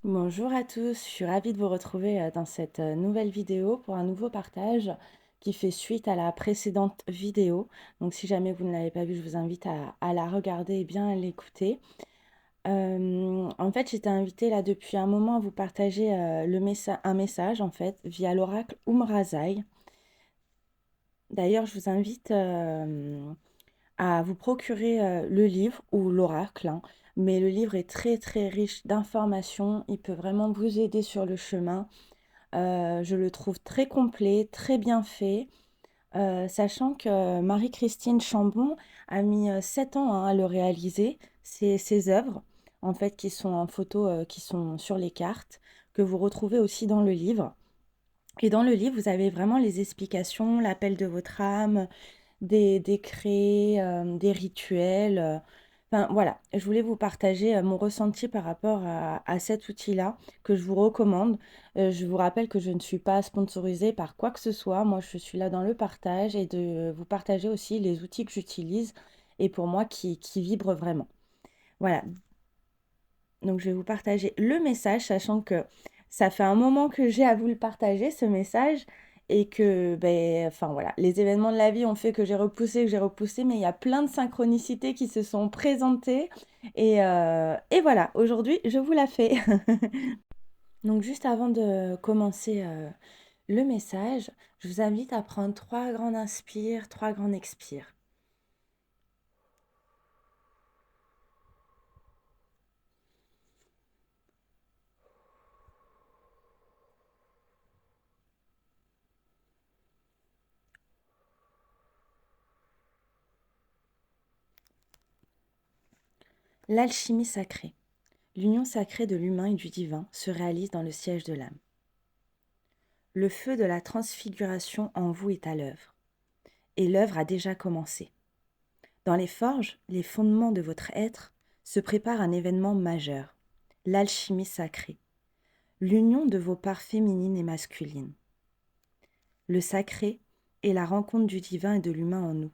Bonjour à tous, je suis ravie de vous retrouver dans cette nouvelle vidéo pour un nouveau partage qui fait suite à la précédente vidéo. Donc si jamais vous ne l'avez pas vue, je vous invite à la regarder et bien à l'écouter. En fait, j'étais invitée là depuis un moment à vous partager un message en fait via l'oracle Umrazai. D'ailleurs, je vous invite à vous procurer le livre ou l'oracle, hein. Mais le livre est très très riche d'informations, il peut vraiment vous aider sur le chemin. Je le trouve très complet, très bien fait, sachant que Marie-Christine Chambon a mis 7 ans hein, à le réaliser. Ses œuvres, en fait, qui sont en photo, qui sont sur les cartes, que vous retrouvez aussi dans le livre. Et dans le livre, vous avez vraiment les explications, l'appel de votre âme, des décrets, des rituels. Enfin voilà, je voulais vous partager mon ressenti par rapport à cet outil-là que je vous recommande. Je vous rappelle que je ne suis pas sponsorisée par quoi que ce soit. Moi, je suis là dans le partage et de vous partager aussi les outils que j'utilise et pour moi qui vibrent vraiment. Voilà, donc je vais vous partager le message, sachant que ça fait un moment que j'ai à vous le partager, ce message, et que, ben, enfin voilà, les événements de la vie ont fait que j'ai repoussé, mais il y a plein de synchronicités qui se sont présentées, et voilà, aujourd'hui, je vous la fais. Donc juste avant de commencer le message, je vous invite à prendre 3 grandes inspires, 3 grandes expires. L'alchimie sacrée. L'union sacrée de l'humain et du divin se réalise dans le siège de l'âme. Le feu de la transfiguration en vous est à l'œuvre, et l'œuvre a déjà commencé. Dans les forges, les fondements de votre être, se prépare un événement majeur, l'alchimie sacrée, l'union de vos parts féminines et masculines. Le sacré est la rencontre du divin et de l'humain en nous.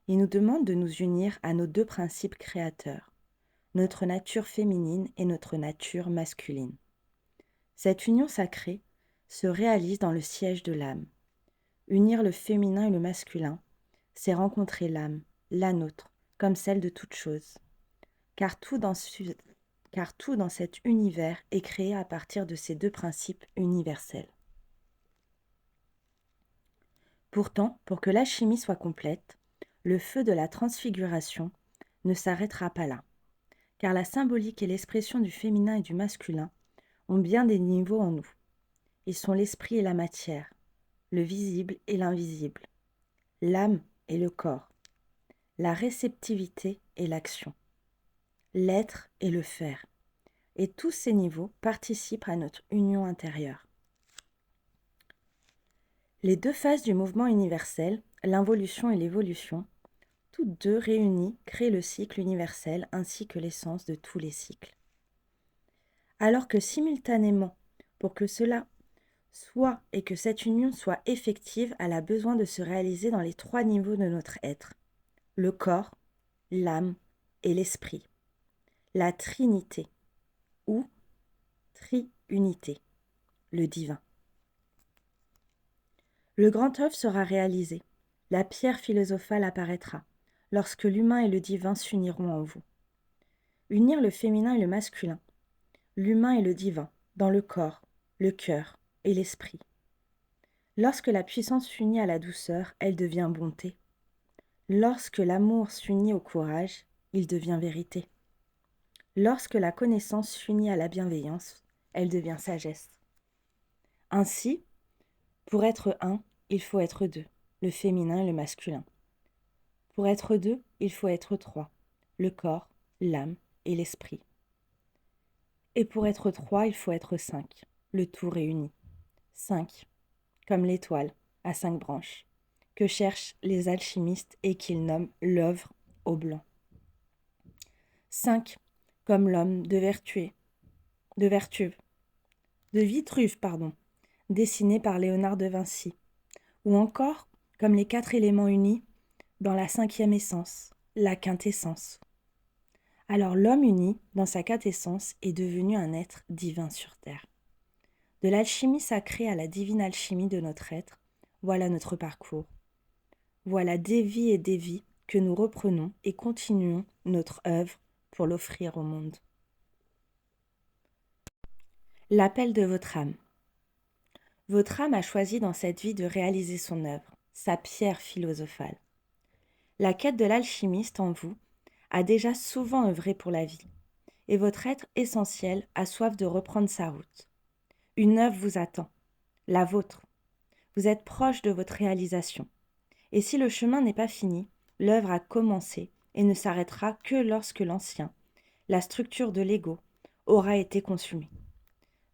Il nous demande de nous unir à nos deux principes créateurs, notre nature féminine et notre nature masculine. Cette union sacrée se réalise dans le siège de l'âme. Unir le féminin et le masculin, c'est rencontrer l'âme, la nôtre, comme celle de toute chose. Car car tout dans cet univers est créé à partir de ces deux principes universels. Pourtant, pour que l'alchimie soit complète, le feu de la transfiguration ne s'arrêtera pas là, car la symbolique et l'expression du féminin et du masculin ont bien des niveaux en nous. Ils sont l'esprit et la matière, le visible et l'invisible, l'âme et le corps, la réceptivité et l'action, l'être et le faire. Et tous ces niveaux participent à notre union intérieure. Les deux phases du mouvement universel, l'involution et l'évolution, toutes deux réunies créent le cycle universel ainsi que l'essence de tous les cycles. Alors que simultanément, pour que cela soit et que cette union soit effective, elle a besoin de se réaliser dans les 3 niveaux de notre être, le corps, l'âme et l'esprit, la trinité ou triunité, le divin. Le grand œuvre sera réalisé, la pierre philosophale apparaîtra, lorsque l'humain et le divin s'uniront en vous. Unir le féminin et le masculin, l'humain et le divin, dans le corps, le cœur et l'esprit. Lorsque la puissance s'unit à la douceur, elle devient bonté. Lorsque l'amour s'unit au courage, il devient vérité. Lorsque la connaissance s'unit à la bienveillance, elle devient sagesse. Ainsi, pour être un, il faut être deux, le féminin et le masculin. Pour être deux, il faut être 3, le corps, l'âme et l'esprit. Et pour être 3, il faut être 5, le tout réuni. 5, comme l'étoile à 5 branches, que cherchent les alchimistes et qu'ils nomment l'œuvre au blanc. 5, comme l'homme de Vertuve, de Vitruve, dessiné par Léonard de Vinci, ou encore comme les 4 éléments unis dans la 5e essence, la quintessence. Alors l'homme uni, dans sa quintessence, est devenu un être divin sur terre. De l'alchimie sacrée à la divine alchimie de notre être, voilà notre parcours. Voilà des vies et des vies que nous reprenons et continuons notre œuvre pour l'offrir au monde. L'appel de votre âme. Votre âme a choisi dans cette vie de réaliser son œuvre, sa pierre philosophale. La quête de l'alchimiste en vous a déjà souvent œuvré pour la vie, et votre être essentiel a soif de reprendre sa route. Une œuvre vous attend, la vôtre. Vous êtes proche de votre réalisation. Et si le chemin n'est pas fini, l'œuvre a commencé et ne s'arrêtera que lorsque l'ancien, la structure de l'ego, aura été consumée.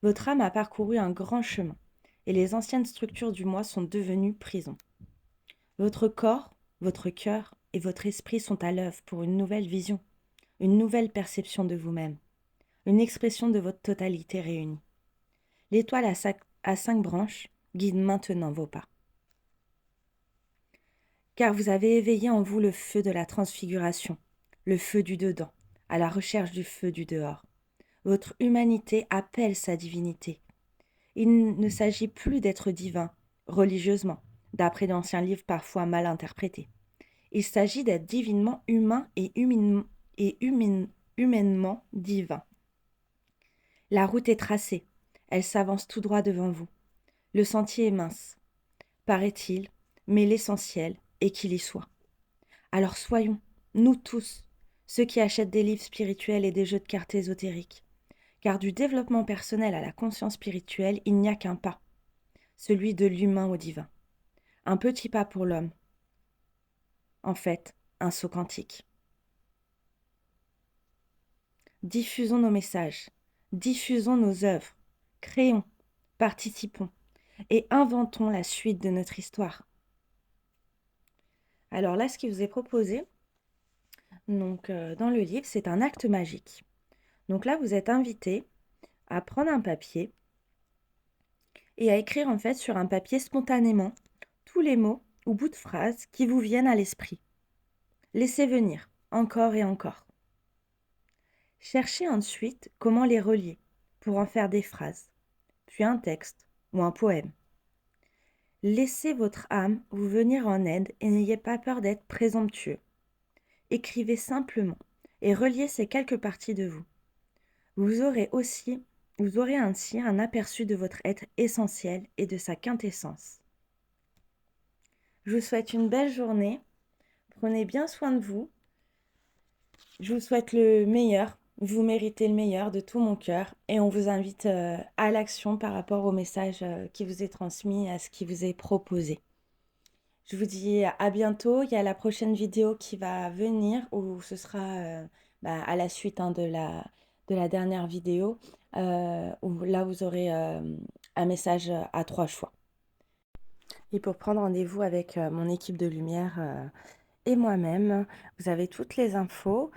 Votre âme a parcouru un grand chemin, et les anciennes structures du moi sont devenues prison. Votre corps, votre cœur et votre esprit sont à l'œuvre pour une nouvelle vision, une nouvelle perception de vous-même, une expression de votre totalité réunie. L'étoile à 5 branches guide maintenant vos pas. Car vous avez éveillé en vous le feu de la transfiguration, le feu du dedans, à la recherche du feu du dehors. Votre humanité appelle sa divinité. Il ne s'agit plus d'être divin, religieusement, d'après d'anciens livres parfois mal interprétés. Il s'agit d'être divinement humain et humainement divin. La route est tracée, elle s'avance tout droit devant vous. Le sentier est mince, paraît-il, mais l'essentiel est qu'il y soit. Alors soyons, nous tous, ceux qui achètent des livres spirituels et des jeux de cartes ésotériques. Car du développement personnel à la conscience spirituelle, il n'y a qu'un pas, celui de l'humain au divin. Un petit pas pour l'homme. En fait, un saut quantique. Diffusons nos messages, diffusons nos œuvres, créons, participons et inventons la suite de notre histoire. Alors là, ce qui vous est proposé, donc dans le livre, c'est un acte magique. Donc là, vous êtes invité à prendre un papier et à écrire en fait sur un papier spontanément tous les mots ou bouts de phrases qui vous viennent à l'esprit. Laissez venir, encore et encore. Cherchez ensuite comment les relier pour en faire des phrases, puis un texte ou un poème. Laissez votre âme vous venir en aide et n'ayez pas peur d'être présomptueux. Écrivez simplement et reliez ces quelques parties de vous. Vous aurez ainsi un aperçu de votre être essentiel et de sa quintessence. Je vous souhaite une belle journée. Prenez bien soin de vous. Je vous souhaite le meilleur. Vous méritez le meilleur de tout mon cœur. Et on vous invite à l'action par rapport au message qui vous est transmis, à ce qui vous est proposé. Je vous dis à bientôt. Il y a la prochaine vidéo qui va venir où ce sera à la suite de la dernière vidéo. Où là, vous aurez un message à 3 choix. Et pour prendre rendez-vous avec mon équipe de lumière et moi-même, vous avez toutes les infos.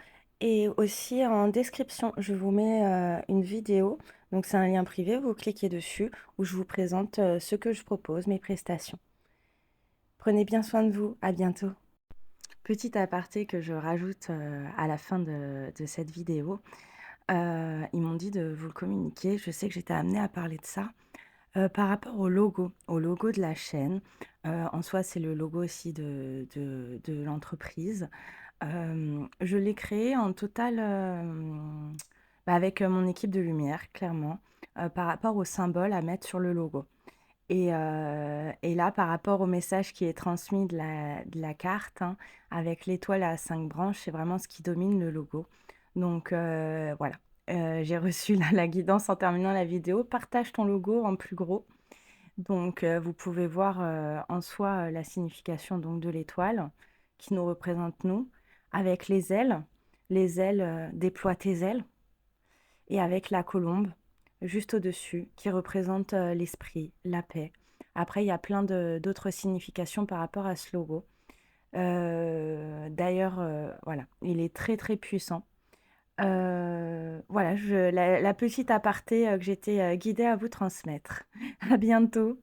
Et aussi en description, je vous mets une vidéo. Donc c'est un lien privé, vous cliquez dessus où je vous présente ce que je propose, mes prestations. Prenez bien soin de vous, à bientôt. Petit aparté que je rajoute à la fin de cette vidéo, ils m'ont dit de vous le communiquer. Je sais que j'étais amenée à parler de ça. Par rapport au logo de la chaîne, en soi, c'est le logo aussi de l'entreprise. Je l'ai créé en total, avec mon équipe de lumière, clairement, par rapport au symbole à mettre sur le logo. Et là, par rapport au message qui est transmis de la carte, hein, avec l'étoile à 5 branches, c'est vraiment ce qui domine le logo. Donc voilà, j'ai reçu la guidance en terminant la vidéo. Partage ton logo en plus gros. Donc vous pouvez voir en soi la signification donc, de l'étoile qui nous représente nous, avec les ailes, déploie tes ailes, et avec la colombe juste au-dessus qui représente l'esprit, la paix. Après, il y a plein d'autres significations par rapport à ce logo. D'ailleurs, voilà, il est très très puissant. Voilà, la petite aparté que j'étais guidée à vous transmettre. À bientôt.